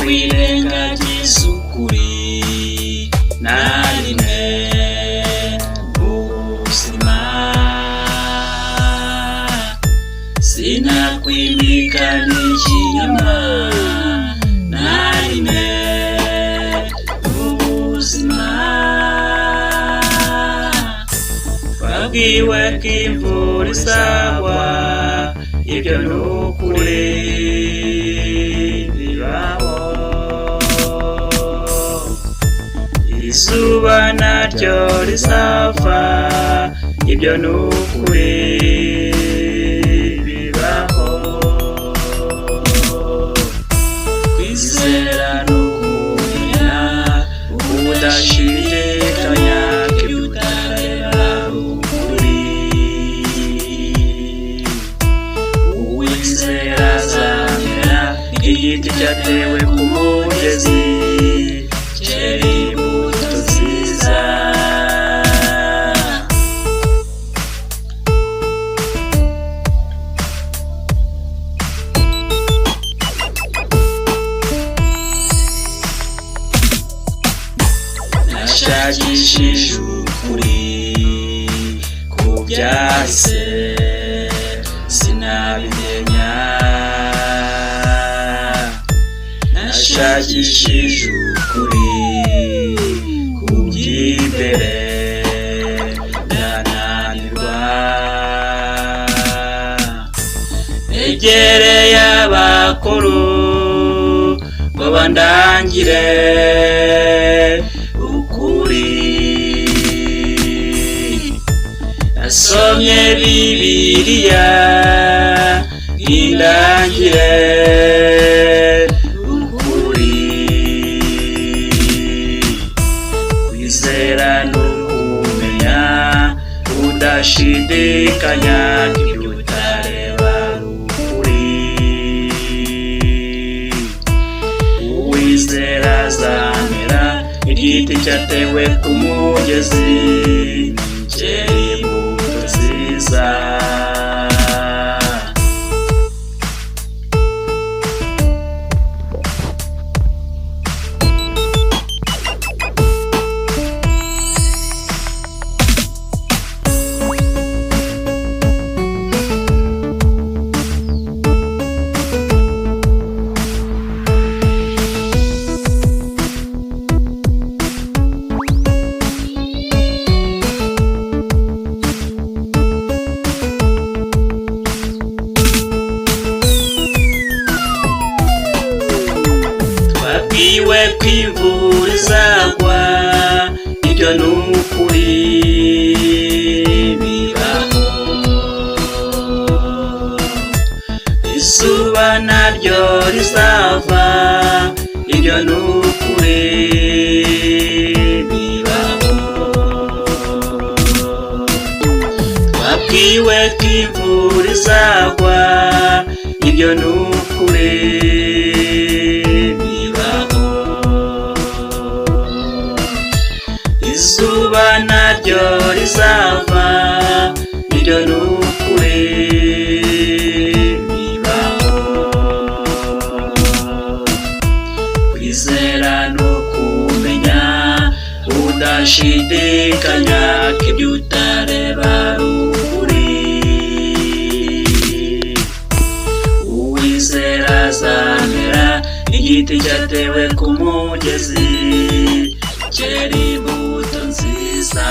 kwirengagiza ukuri na rimwe mu buzima, sinakwimika n'ikinyoma na rimwe mu buzima. Twabwiwe ko imvura izagwa, ibyo ni ukuri bibaho. Izuba naryo rizava, ibyo ni ukuri bibaho. Kwizera ni ukumenya ubudashidikanya ibyo utareba ukuri. Uwizera azamera igiti cyatewe ku mugezi, cyera imbuto nziza. Nashakishije ukuri ku byahise, sinabimenya. Nashakishije ukuri ku by'imbere, ndananirwa. Negereye abakuru ngo bandangire ukuri. Nasomye Bibiliya indangire ukuri. Kwizera ni ukumenya udashidikanya ibyo utareba ukuri. Uwizera azamera igiti cyatewe ku mugezi, cyera imbuto nziza. Twabwiwe ko imvura izagwa, ibyo ni ukuri bibaho. Izuba naryo rizava, ibyo ni ukuri bibaho. Twabwiwe ko imvura izagwa, ibyo ni ukuri bibaho. Izuba naryo rizava, ibyo ni ukuri bibaho. Kwizera ni ukumenya udashidikanya ibyo utareba ukuri. Uwizera azamera igiti cyatewe ku mugezi, cyera imbuto nziza.